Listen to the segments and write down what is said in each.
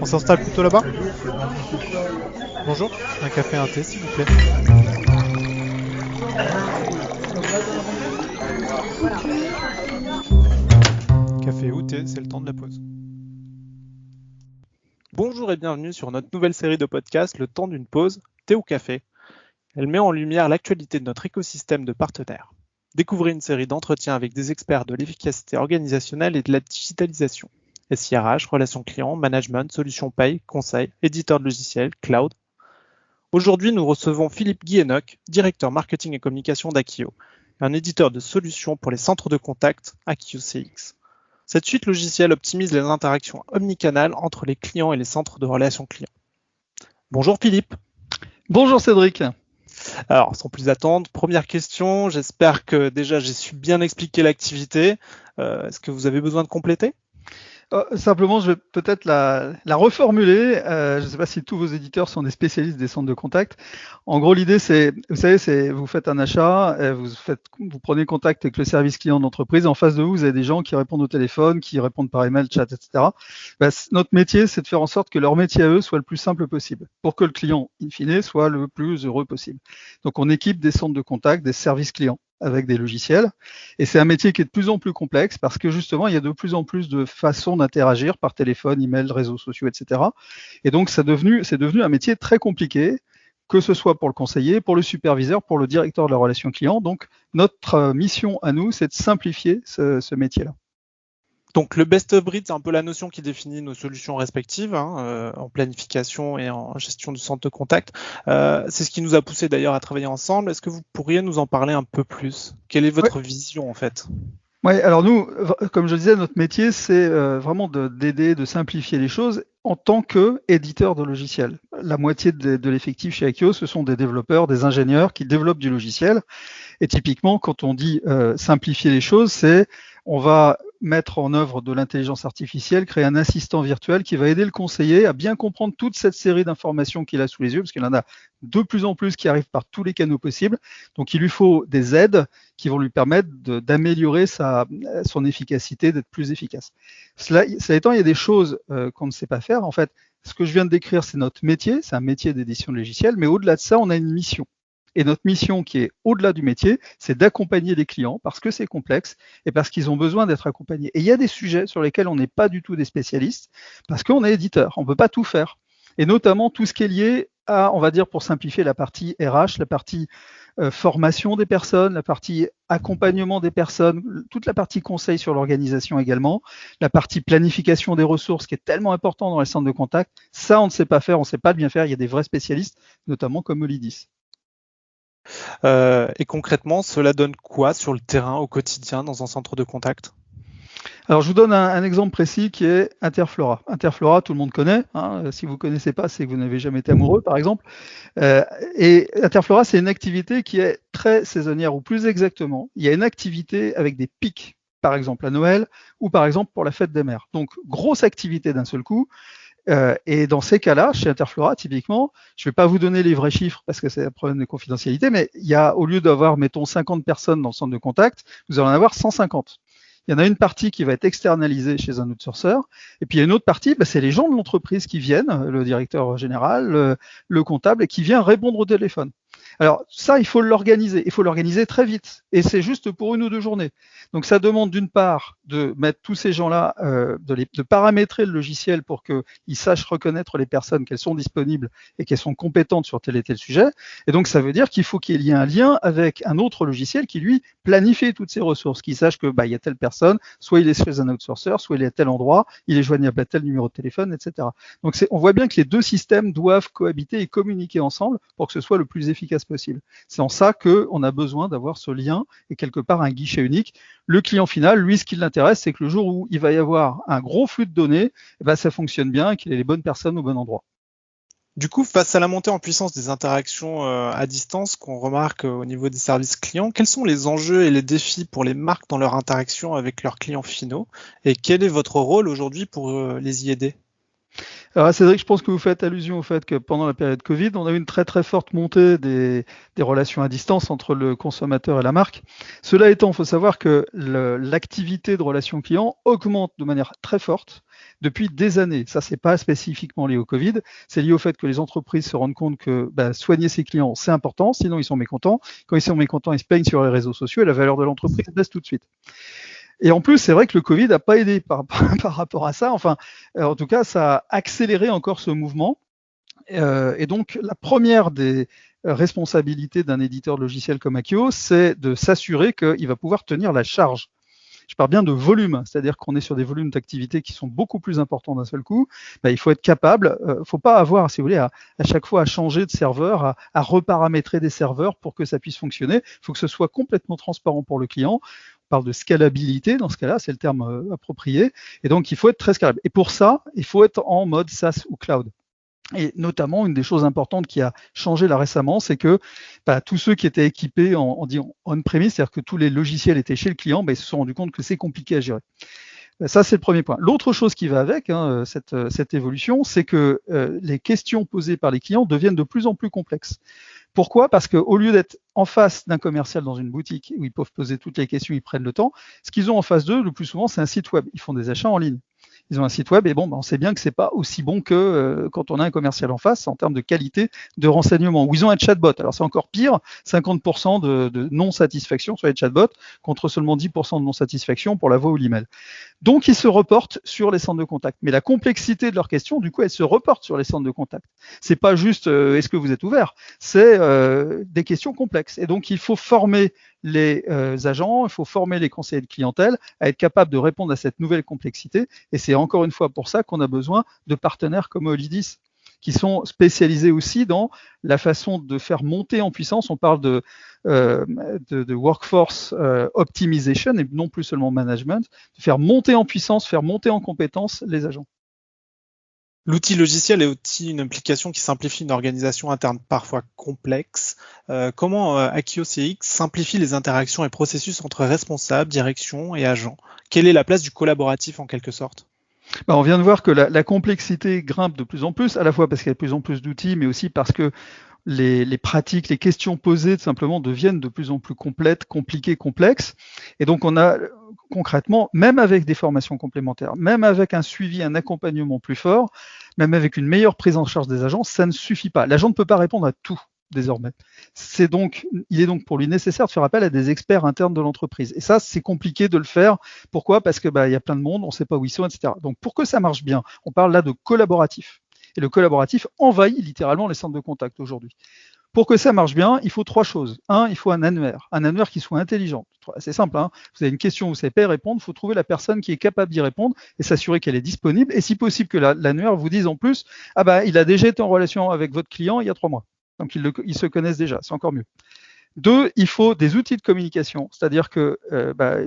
On s'installe plutôt là-bas. Bonjour, un café et un thé s'il vous plaît. Café ou thé, c'est le temps de la pause. Bonjour et bienvenue sur notre nouvelle série de podcasts, Le temps d'une pause, thé ou café. Elle met en lumière l'actualité de notre écosystème de partenaires. Découvrez une série d'entretiens avec des experts de l'efficacité organisationnelle et de la digitalisation. SIRH, relations clients, management, solutions paye, conseil, éditeur de logiciels, cloud. Aujourd'hui, nous recevons Philippe Guilhenok, directeur marketing et communication d'Akio, un éditeur de solutions pour les centres de contact Akio CX. Cette suite logicielle optimise les interactions omnicanales entre les clients et les centres de relations clients. Bonjour Philippe. Bonjour Cédric. Alors, sans plus attendre, première question, j'espère que déjà j'ai su bien expliquer l'activité. Est-ce que vous avez besoin de compléter ? Simplement, je vais peut-être la reformuler. Je ne sais pas si tous vos éditeurs sont des spécialistes des centres de contact. En gros, l'idée, c'est, vous savez, vous faites un achat, vous prenez contact avec le service client d'entreprise. En face de vous, vous avez des gens qui répondent au téléphone, qui répondent par email, chat, etc. Notre métier, c'est de faire en sorte que leur métier à eux soit le plus simple possible, pour que le client, in fine, soit le plus heureux possible. Donc, on équipe des centres de contact, des services clients, avec des logiciels. Et c'est un métier qui est de plus en plus complexe parce que justement, il y a de plus en plus de façons d'interagir par téléphone, email, réseaux sociaux, etc. Et donc, c'est devenu un métier très compliqué, que ce soit pour le conseiller, pour le superviseur, pour le directeur de la relation client. Donc, notre mission à nous, c'est de simplifier ce métier-là. Donc le best of breed, c'est un peu la notion qui définit nos solutions respectives en planification et en gestion du centre de contact. C'est ce qui nous a poussé d'ailleurs à travailler ensemble. Est-ce que vous pourriez nous en parler un peu plus ? Quelle est votre vision en fait ? Oui, alors nous, comme je disais, notre métier, c'est vraiment d'aider, de simplifier les choses en tant qu'éditeur de logiciels. La moitié de l'effectif chez Akio, ce sont des développeurs, des ingénieurs qui développent du logiciel. Et typiquement, quand on dit simplifier les choses, c'est on va mettre en œuvre de l'intelligence artificielle, créer un assistant virtuel qui va aider le conseiller à bien comprendre toute cette série d'informations qu'il a sous les yeux, parce qu'il en a de plus en plus qui arrivent par tous les canaux possibles. Donc il lui faut des aides qui vont lui permettre d'améliorer son efficacité, d'être plus efficace. Cela étant, il y a des choses qu'on ne sait pas faire. En fait, ce que je viens de décrire, c'est notre métier, c'est un métier d'édition de logiciels, mais au-delà de ça, on a une mission. Et notre mission qui est au-delà du métier, c'est d'accompagner les clients parce que c'est complexe et parce qu'ils ont besoin d'être accompagnés. Et il y a des sujets sur lesquels on n'est pas du tout des spécialistes parce qu'on est éditeur, on ne peut pas tout faire. Et notamment tout ce qui est lié à, on va dire pour simplifier, la partie RH, la partie formation des personnes, la partie accompagnement des personnes, toute la partie conseil sur l'organisation également, la partie planification des ressources qui est tellement important dans les centres de contact. Ça, on ne sait pas faire, on ne sait pas le bien faire. Il y a des vrais spécialistes, notamment comme Olidis. Et concrètement, cela donne quoi sur le terrain au quotidien dans un centre de contact ? Alors, je vous donne un exemple précis qui est Interflora. Interflora, tout le monde connaît. Si vous ne connaissez pas, c'est que vous n'avez jamais été amoureux, par exemple. Et Interflora, c'est une activité qui est très saisonnière, ou plus exactement, il y a une activité avec des pics, par exemple à Noël, ou par exemple pour la fête des mères. Donc, grosse activité d'un seul coup. Et dans ces cas-là, chez Interflora, typiquement, je ne vais pas vous donner les vrais chiffres parce que c'est un problème de confidentialité, mais il y a, au lieu d'avoir, mettons, 50 personnes dans le centre de contact, vous allez en avoir 150. Il y en a une partie qui va être externalisée chez un outsourceur, et puis il y a une autre partie, c'est les gens de l'entreprise qui viennent, le directeur général, le comptable, et qui vient répondre au téléphone. Alors ça, il faut l'organiser très vite, et c'est juste pour 1 ou 2 journées. Donc ça demande d'une part de mettre tous ces gens-là, de paramétrer le logiciel pour qu'ils sachent reconnaître les personnes, qu'elles sont disponibles et qu'elles sont compétentes sur tel et tel sujet. Et donc ça veut dire qu'il faut qu'il y ait un lien avec un autre logiciel qui lui planifie toutes ces ressources, qui sache que il y a telle personne, soit il est chez un outsourceur, soit il est à tel endroit, il est joignable à tel numéro de téléphone, etc. Donc on voit bien que les deux systèmes doivent cohabiter et communiquer ensemble pour que ce soit le plus efficace possible. C'est en ça qu'on a besoin d'avoir ce lien et quelque part un guichet unique. Le client final, lui, ce qui l'intéresse, c'est que le jour où il va y avoir un gros flux de données, ça fonctionne bien et qu'il ait les bonnes personnes au bon endroit. Du coup, face à la montée en puissance des interactions à distance qu'on remarque au niveau des services clients, quels sont les enjeux et les défis pour les marques dans leur interaction avec leurs clients finaux ? Et quel est votre rôle aujourd'hui pour les y aider ? Alors Cédric, je pense que vous faites allusion au fait que pendant la période Covid, on a eu une très très forte montée des relations à distance entre le consommateur et la marque. Cela étant, il faut savoir que l'activité de relation client augmente de manière très forte depuis des années. Ça, c'est pas spécifiquement lié au Covid, c'est lié au fait que les entreprises se rendent compte que soigner ses clients, c'est important, sinon ils sont mécontents. Quand ils sont mécontents, ils se plaignent sur les réseaux sociaux et la valeur de l'entreprise baisse tout de suite. Et en plus, c'est vrai que le Covid n'a pas aidé par rapport à ça. Enfin, en tout cas, ça a accéléré encore ce mouvement. Et donc, la première des responsabilités d'un éditeur de logiciel comme Akio, c'est de s'assurer qu'il va pouvoir tenir la charge. Je parle bien de volume, c'est-à-dire qu'on est sur des volumes d'activité qui sont beaucoup plus importants d'un seul coup. Il faut être capable, faut pas avoir, si vous voulez, à chaque fois à changer de serveur, à reparamétrer des serveurs pour que ça puisse fonctionner. Il faut que ce soit complètement transparent pour le client. On parle de scalabilité dans ce cas-là, c'est le terme approprié. Et donc, il faut être très scalable. Et pour ça, il faut être en mode SaaS ou cloud. Et notamment, une des choses importantes qui a changé là récemment, c'est que tous ceux qui étaient équipés en on-premise, c'est-à-dire que tous les logiciels étaient chez le client, ils se sont rendus compte que c'est compliqué à gérer. Ça, c'est le premier point. L'autre chose qui va avec cette évolution, c'est que les questions posées par les clients deviennent de plus en plus complexes. Pourquoi ? Parce qu'au lieu d'être en face d'un commercial dans une boutique où ils peuvent poser toutes les questions, ils prennent le temps, ce qu'ils ont en face d'eux, le plus souvent, c'est un site web. Ils font des achats en ligne. Ils ont un site web et on sait bien que c'est pas aussi bon que quand on a un commercial en face en termes de qualité de renseignement. Ou ils ont un chatbot. Alors c'est encore pire, 50% de non-satisfaction sur les chatbots contre seulement 10% de non-satisfaction pour la voix ou l'email. Donc ils se reportent sur les centres de contact. Mais la complexité de leurs questions, du coup, elle se reporte sur les centres de contact. C'est pas juste est-ce que vous êtes ouvert, c'est des questions complexes. Et donc il faut former les agents, il faut former les conseillers de clientèle à être capables de répondre à cette nouvelle complexité. Et c'est encore une fois pour ça qu'on a besoin de partenaires comme Olidis, qui sont spécialisés aussi dans la façon de faire monter en puissance. On parle de workforce optimization et non plus seulement management, de faire monter en puissance, faire monter en compétence les agents. L'outil logiciel est aussi une application qui simplifie une organisation interne parfois complexe. Comment Akio CX simplifie les interactions et processus entre responsables, direction et agents ? Quelle est la place du collaboratif en quelque sorte ? On vient de voir que la complexité grimpe de plus en plus, à la fois parce qu'il y a de plus en plus d'outils, mais aussi parce que les pratiques, les questions posées simplement deviennent de plus en plus complètes, compliquées, complexes. Et donc on a concrètement, même avec des formations complémentaires, même avec un suivi, un accompagnement plus fort, même avec une meilleure prise en charge des agents, ça ne suffit pas. L'agent ne peut pas répondre à tout désormais. Il est donc pour lui nécessaire de faire appel à des experts internes de l'entreprise. Et ça, c'est compliqué de le faire. Pourquoi ? Parce que il y a plein de monde, on ne sait pas où ils sont, etc. Donc pour que ça marche bien, on parle là de collaboratif. Et le collaboratif envahit littéralement les centres de contact aujourd'hui. Pour que ça marche bien, il faut trois choses. Un, il faut un annuaire qui soit intelligent. C'est simple, hein. Vous avez une question, vous ne savez pas y répondre, il faut trouver la personne qui est capable d'y répondre et s'assurer qu'elle est disponible. Et si possible que l'annuaire vous dise en plus, il a déjà été en relation avec votre client il y a 3 mois. Donc ils se connaissent déjà, c'est encore mieux. 2, il faut des outils de communication, c'est-à-dire que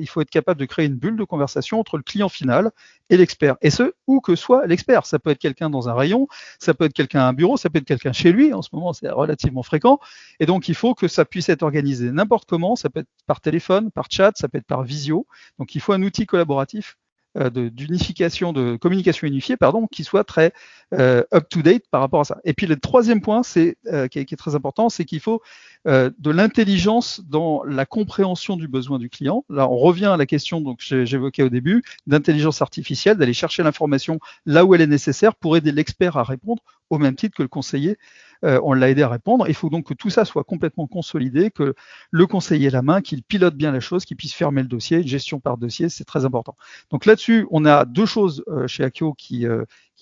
il faut être capable de créer une bulle de conversation entre le client final et l'expert. Et ce, où que soit l'expert. Ça peut être quelqu'un dans un rayon, ça peut être quelqu'un à un bureau, ça peut être quelqu'un chez lui. En ce moment, c'est relativement fréquent. Et donc, il faut que ça puisse être organisé n'importe comment. Ça peut être par téléphone, par chat, ça peut être par visio. Donc, il faut un outil collaboratif d'unification, de communication unifiée, qui soit très up-to-date par rapport à ça. Et puis le troisième point, qui est très important, c'est qu'il faut de l'intelligence dans la compréhension du besoin du client. Là, on revient à la question que j'évoquais au début, d'intelligence artificielle, d'aller chercher l'information là où elle est nécessaire pour aider l'expert à répondre au même titre que le conseiller. On l'a aidé à répondre. Il faut donc que tout ça soit complètement consolidé, que le conseiller ait la main, qu'il pilote bien la chose, qu'il puisse fermer le dossier, gestion par dossier, c'est très important. Donc là-dessus, on a 2 choses chez Akio qui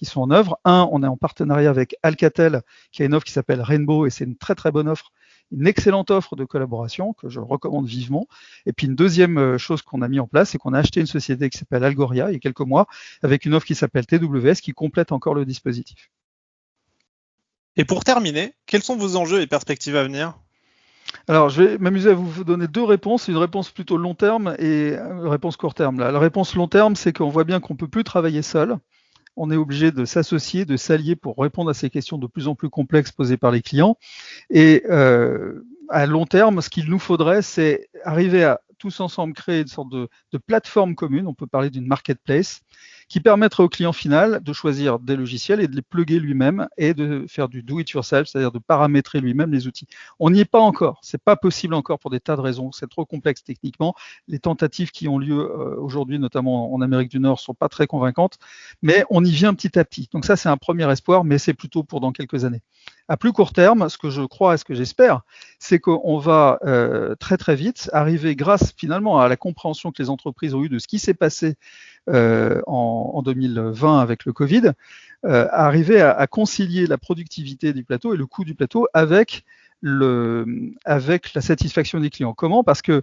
sont en œuvre. Un, on est en partenariat avec Alcatel, qui a une offre qui s'appelle Rainbow, et c'est une très très bonne offre, une excellente offre de collaboration que je recommande vivement. Et puis une deuxième chose qu'on a mis en place, c'est qu'on a acheté une société qui s'appelle Algoria il y a quelques mois, avec une offre qui s'appelle TWS, qui complète encore le dispositif. Et pour terminer, quels sont vos enjeux et perspectives à venir ? Alors, je vais m'amuser à vous donner 2 réponses, une réponse plutôt long terme et une réponse court terme. La réponse long terme, c'est qu'on voit bien qu'on ne peut plus travailler seul. On est obligé de s'associer, de s'allier pour répondre à ces questions de plus en plus complexes posées par les clients. Et à long terme, ce qu'il nous faudrait, c'est arriver à tous ensemble créer une sorte de plateforme commune. On peut parler d'une marketplace qui permettraient au client final de choisir des logiciels et de les plugger lui-même et de faire du do-it-yourself, c'est-à-dire de paramétrer lui-même les outils. On n'y est pas encore, c'est pas possible encore pour des tas de raisons, c'est trop complexe techniquement. Les tentatives qui ont lieu aujourd'hui, notamment en Amérique du Nord, sont pas très convaincantes, mais on y vient petit à petit. Donc ça, c'est un premier espoir, mais c'est plutôt pour dans quelques années. À plus court terme, ce que je crois et ce que j'espère, c'est qu'on va très vite arriver, grâce finalement à la compréhension que les entreprises ont eue de ce qui s'est passé en 2020 avec le Covid, arriver à concilier la productivité du plateau et le coût du plateau avec la satisfaction des clients. Comment ? Parce que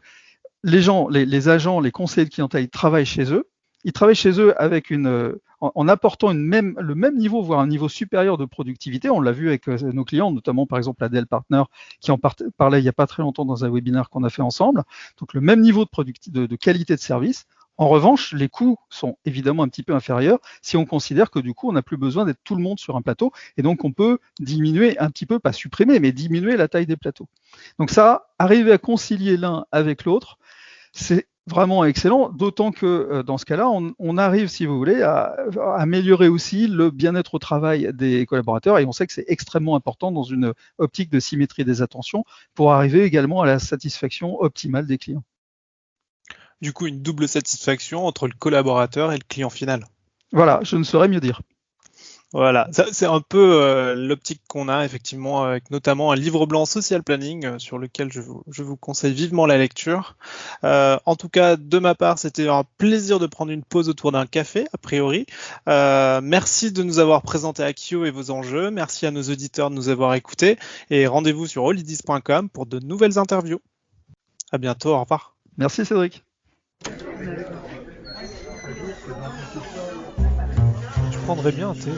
les gens, les agents, les conseillers de clientèle, ils travaillent chez eux. Ils travaillent chez eux avec en apportant le même niveau, voire un niveau supérieur de productivité. On l'a vu avec nos clients, notamment par exemple la Dell Partner, qui en parlait il n'y a pas très longtemps dans un webinaire qu'on a fait ensemble. Donc le même niveau de qualité de service. En revanche, les coûts sont évidemment un petit peu inférieurs si on considère que du coup, on n'a plus besoin d'être tout le monde sur un plateau et donc on peut diminuer un petit peu, pas supprimer, mais diminuer la taille des plateaux. Donc ça, arriver à concilier l'un avec l'autre, c'est vraiment excellent, d'autant que dans ce cas-là, on arrive, si vous voulez, à améliorer aussi le bien-être au travail des collaborateurs et on sait que c'est extrêmement important dans une optique de symétrie des attentions pour arriver également à la satisfaction optimale des clients. Du coup, une double satisfaction entre le collaborateur et le client final. Voilà, je ne saurais mieux dire. Voilà, ça, c'est un peu l'optique qu'on a effectivement avec notamment un livre blanc social planning sur lequel je vous conseille vivement la lecture. En tout cas, de ma part, c'était un plaisir de prendre une pause autour d'un café, a priori. Merci de nous avoir présenté Axio et vos enjeux. Merci à nos auditeurs de nous avoir écoutés et rendez-vous sur allidis.com pour de nouvelles interviews. À bientôt, au revoir. Merci Cédric. Je prendrais bien un thé.